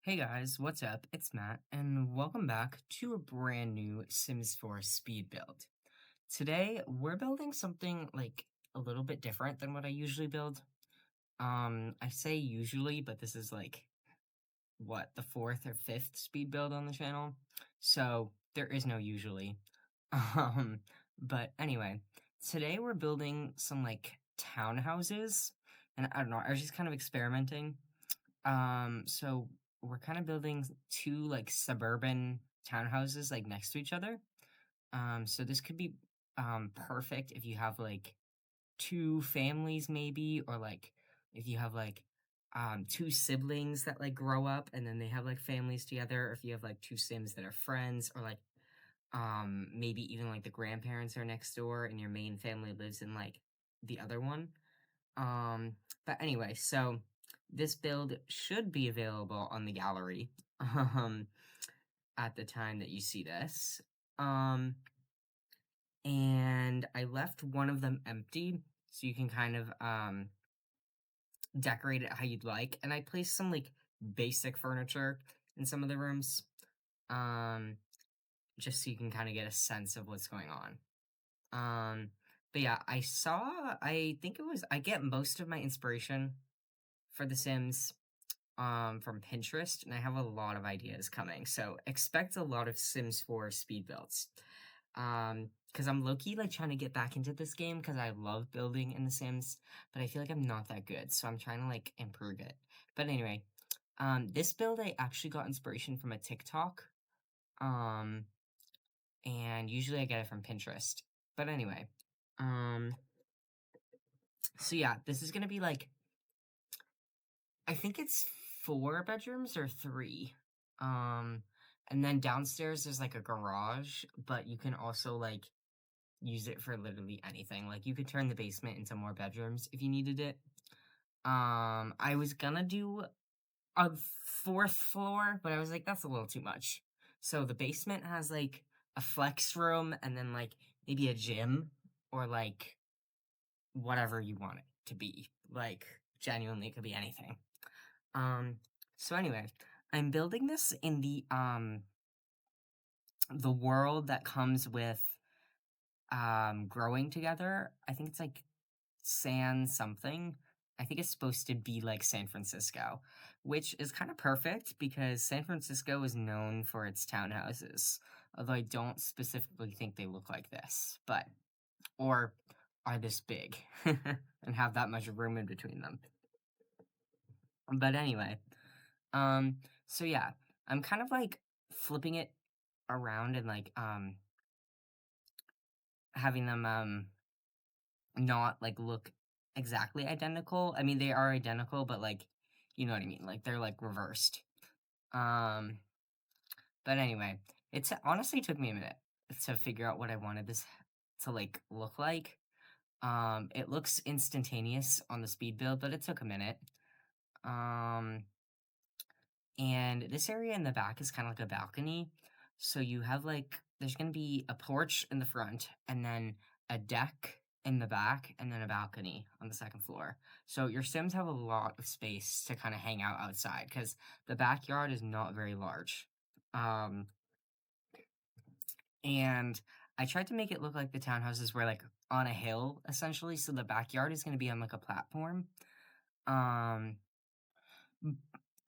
Hey guys, what's up? It's Matt, and welcome back to a brand new Sims 4 speed build. Today, we're building something like a little bit different than what I usually build. I say usually, but this is like what, the fourth or fifth speed build on the channel. So there is no usually. Um, but anyway, today we're building some like townhouses, and I don't know, I was just kind of experimenting. So we're kind of building two like suburban townhouses like next to each other. So this could be perfect if you have like two families maybe, or like if you have like two siblings that like grow up and then they have like families together, or if you have like two Sims that are friends, or like maybe even like the grandparents are next door and your main family lives in like the other one. But anyway, so this build should be available on the gallery, um, at the time that you see this. Um, and I left one of them empty, so you can kind of, decorate it how you'd like, and I placed some, like, basic furniture in some of the rooms, um, just so you can kinda get a sense of what's going on. Um, but yeah, I think I get most of my inspiration for The Sims from Pinterest, and I have a lot of ideas coming. So expect a lot of Sims 4 speed builds. Because I'm low-key like trying to get back into this game because I love building in The Sims, but I feel like I'm not that good, so I'm trying to like improve it. But anyway, this build I actually got inspiration from a TikTok. Um, and usually I get it from Pinterest. But anyway, um, so yeah, this is gonna be like I think it's 4 bedrooms or 3. Um, and then downstairs there's, like, a garage, but you can also, like, use it for literally anything. Like, you could turn the basement into more bedrooms if you needed it. I was gonna do a 4th floor, but I was like, "That's a little too much." So the basement has, like, a flex room and then, like, maybe a gym or, like, whatever you want it to be. Like, genuinely, it could be anything. Um, so anyway, I'm building this in the world that comes with, growing together. I think it's like San something. I think it's supposed to be like San Francisco, which is kind of perfect because San Francisco is known for its townhouses, although I don't specifically think they look like this, but, or are this big and have that much room in between them. But anyway, so yeah, I'm kind of like flipping it around and like having them not like look exactly identical. I mean, they are identical, but like you know what I mean? Like they're like reversed. Um but anyway, it's honestly took me a minute to figure out what I wanted this to like look like. It looks instantaneous on the speed build, but it took a minute. Um And this area in the back is kind of like a balcony. So you have like, there's going to be a porch in the front, and then a deck in the back, and then a balcony on the second floor. So your Sims have a lot of space to kind of hang out outside because the backyard is not very large. Um, and I tried to make it look like the townhouses were like on a hill essentially. So the backyard is going to be on like a platform. Um,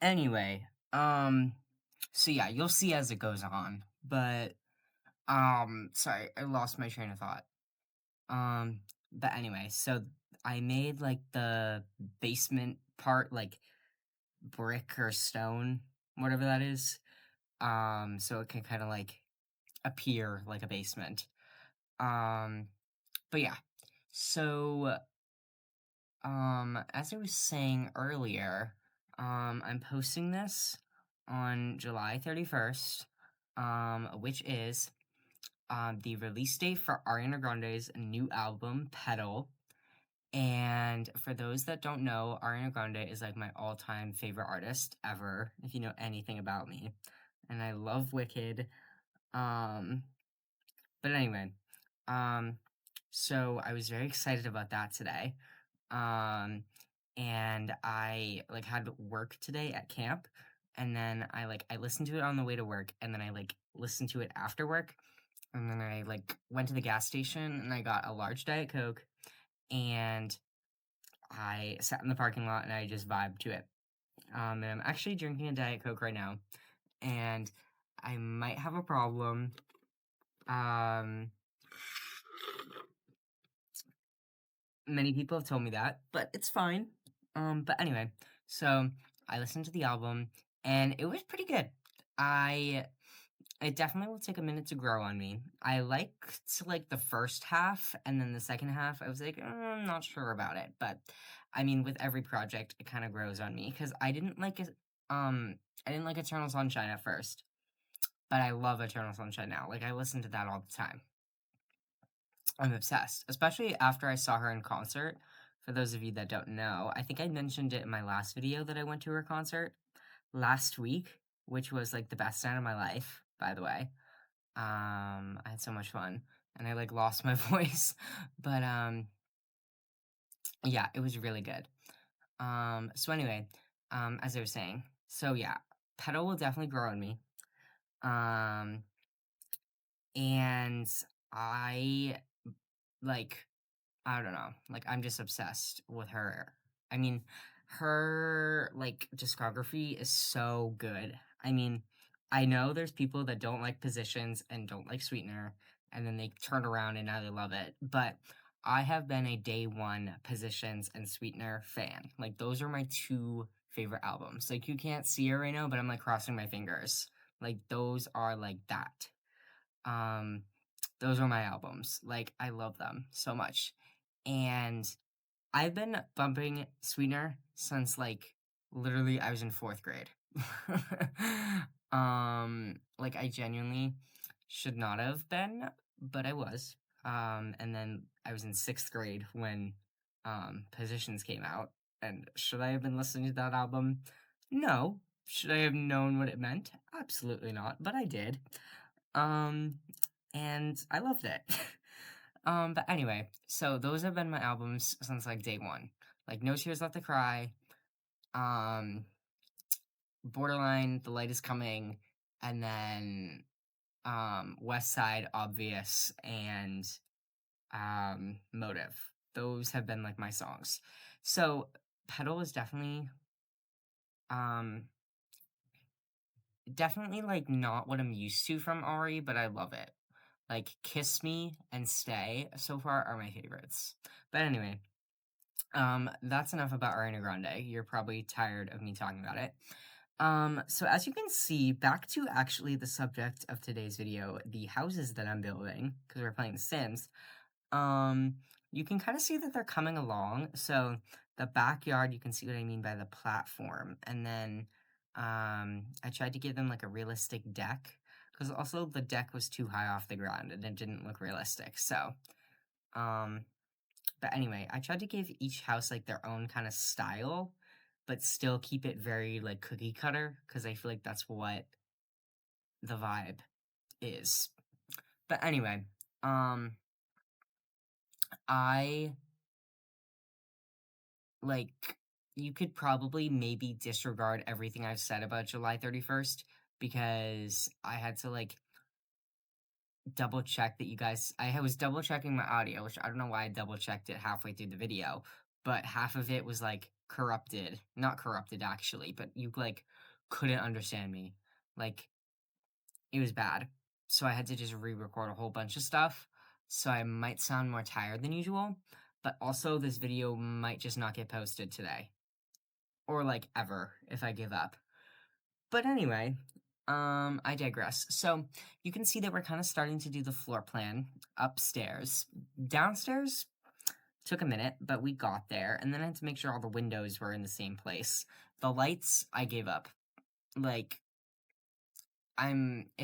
Anyway, so yeah, you'll see as it goes on, but, sorry, I lost my train of thought. But anyway, so I made, like, the basement part, like, brick or stone, whatever that is, so it can kinda, like, appear like a basement. Um, but yeah, so as I was saying earlier, I'm posting this on July 31st, which is the release date for Ariana Grande's new album, Petal. And for those that don't know, Ariana Grande is like my all-time favorite artist ever, if you know anything about me. And I love Wicked. Um, but anyway, um, so I was very excited about that today. Um, and I, like, had work today at camp, and then I listened to it on the way to work, and then I, listened to it after work, and then I, went to the gas station, and I got a large Diet Coke, and I sat in the parking lot, and I just vibed to it. And I'm actually drinking a Diet Coke right now, and I might have a problem. Many people have told me that, but it's fine. But anyway, so I listened to the album, and it was pretty good. I It definitely will take a minute to grow on me. I liked the first half, and then the second half, I was like, I'm not sure about it. But I mean, with every project, it kind of grows on me because I didn't like it. I didn't like Eternal Sunshine at first, but I love Eternal Sunshine now. Like I listen to that all the time. I'm obsessed, especially after I saw her in concert. For those of you that don't know, I think I mentioned it in my last video that I went to her concert last week, which was like the best night of my life, by the way. I had so much fun, and I lost my voice, but yeah, it was really good. So anyway, as I was saying, so yeah, Petal will definitely grow on me. Um, and I like I don't know. I'm just obsessed with her. I mean, her discography is so good. I mean, I know there's people that don't like Positions and don't like Sweetener, and then they turn around and now they love it. But I have been a day one Positions and Sweetener fan. Those are my two favorite albums. You can't see it right now, but I'm crossing my fingers. Those are that. Um, those are my albums. I love them so much. And I've been bumping Sweetener since literally I was in 4th grade. I genuinely should not have been, but I was. And then I was in 6th grade when Positions came out. And should I have been listening to that album? No. Should I have known what it meant? Absolutely not, but I did. Um, and I loved it. But anyway, so those have been my albums since day one. No Tears Left to Cry, um, Borderline, The Light Is Coming, and then West Side, Obvious, and Motive. Those have been my songs. So Petal is um definitely not what I'm used to from Ari, but I love it. Kiss Me and Stay so far are my favorites. But anyway, that's enough about Ariana Grande. You're probably tired of me talking about it. So as you can see, back to actually the subject of today's video, the houses that I'm building, because we're playing The Sims. You can kind of see that they're coming along. So the backyard, you can see what I mean by the platform. And then, I tried to give them a realistic deck, because also the deck was too high off the ground and it didn't look realistic. So, but anyway, I tried to give each house their own kind of style, but still keep it very cookie cutter, because I feel that's what the vibe is. But anyway, I you could probably maybe disregard everything I've said about July 31st, because I had to double check that you guys. I was double checking my audio, which I don't know why I double checked it halfway through the video, but half of it was corrupted. Not corrupted actually, but you couldn't understand me. It was bad. So I had to just re-record a whole bunch of stuff. So I might sound more tired than usual, but also this video might just not get posted today. Or ever if I give up. But anyway, I digress. So you can see that we're kind of starting to do the floor plan upstairs. Downstairs took a minute, but we got there, and then I had to make sure all the windows were in the same place. The lights, I gave up. If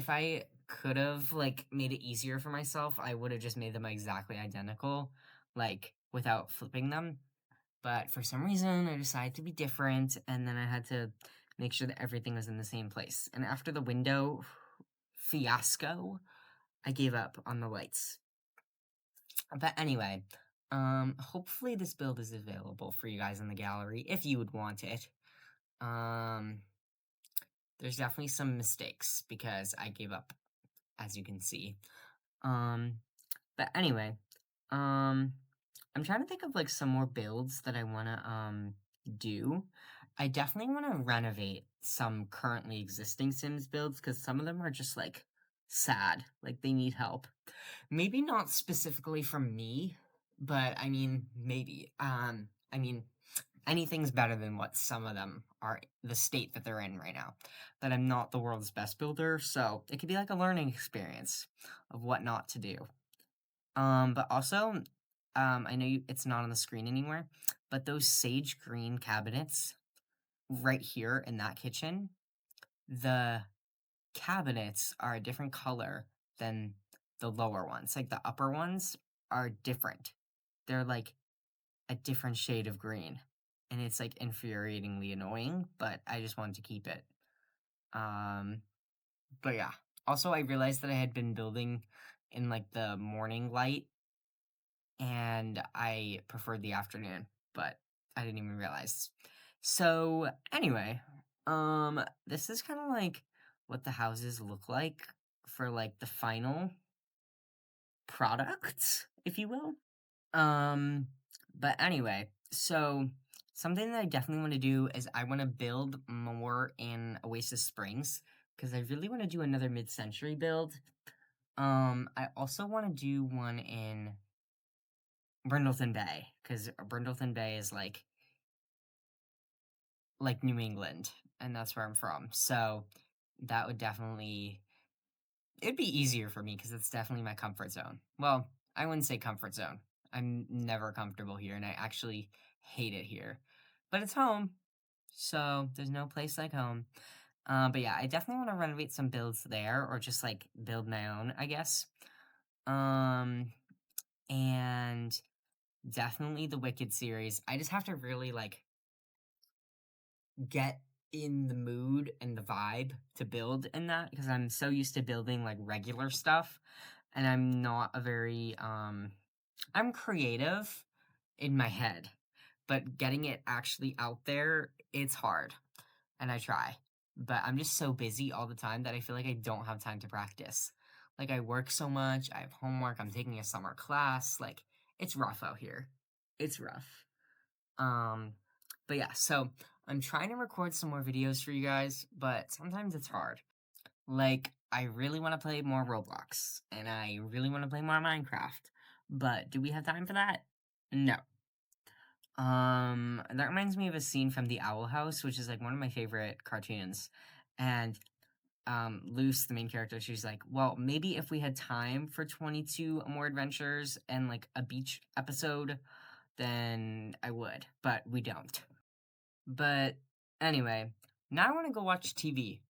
I could have made it easier for myself, I would have just made them exactly identical, without flipping them. But for some reason, I decided to be different, and then I had to make sure that everything was in the same place. And after the window fiasco, I gave up on the lights. But anyway, hopefully this build is available for you guys in the gallery if you would want it. there's definitely some mistakes because I gave up, as you can see. Um, but anyway, um, I'm trying to think of, like, some more builds that I wanna, do. I definitely wanna renovate some currently existing Sims builds because some of them are just, like, sad, like, they need help. Maybe not specifically from me, but, I mean, maybe. I mean, anything's better than what some of them are the state that they're in right now. But I'm not the world's best builder, so it could be like a learning experience of what not to do. But also, I know it's not on the screen anymore, but those sage green cabinets right here in that kitchen, the cabinets are a different color than the lower ones. Like the upper ones are different. They're like a different shade of green. And it's like infuriatingly annoying, but I just wanted to keep it. Um, but yeah. Also, I realized that I had been building in like the morning light and I preferred the afternoon, but I didn't even realize. So, anyway, this is kind of like what the houses look like for like the final product, if you will. Um, but anyway, so something that I definitely want to do is I want to build more in Oasis Springs because I really want to do another mid-century build. I also want to do one in Brindleton Bay because Brindleton Bay is like New England, and that's where I'm from. So that would definitely it'd be easier for me because it's definitely my comfort zone. Well, I wouldn't say comfort zone. I'm never comfortable here, and I actually hate it here. But it's home, so there's no place like home. But yeah, I definitely want to renovate some builds there, or just like build my own, I guess. Um, and definitely the Wicked series. I just have to really like get in the mood and the vibe to build in that because I'm so used to building like regular stuff and I'm not a very I'm creative in my head, but getting it actually out there, it's hard. And I try. But I'm just so busy all the time that I feel like I don't have time to practice. Like I work so much, I have homework, I'm taking a summer class, like it's rough out here. It's rough. Um, but yeah, so I'm trying to record some more videos for you guys, but sometimes it's hard. Like, I really want to play more Roblox, and I really want to play more Minecraft, but do we have time for that? No. That reminds me of a scene from The Owl House, which is like one of my favorite cartoons. And Luce, the main character, she's like, well, maybe if we had time for 22 more adventures and like a beach episode, then I would, but we don't. But anyway, now I want to go watch TV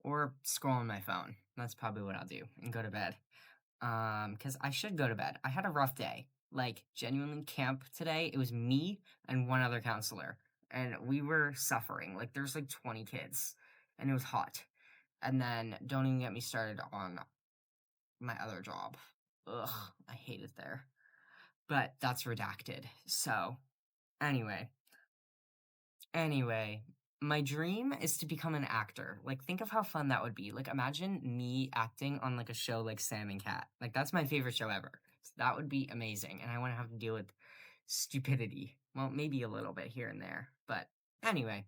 or scroll on my phone. That's probably what I'll do and go to bed. Because I should go to bed. I had a rough day. Like, genuinely, camp today, it was me and one other counselor. And we were suffering. Like, there's like 20 kids. And it was hot. And then, don't even get me started on my other job. Ugh, I hate it there. But that's redacted. So, anyway. Anyway, my dream is to become an actor. Like, think of how fun that would be. Like, imagine me acting on like a show like Sam and Cat. Like, that's my favorite show ever. So that would be amazing. And I want to have to deal with stupidity. Well, maybe a little bit here and there. But anyway,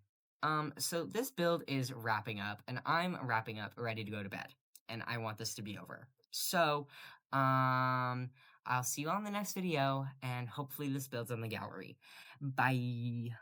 so this build is wrapping up, and I'm wrapping up, ready to go to bed. And I want this to be over. So, I'll see you on the next video, and hopefully this builds on the gallery. Bye.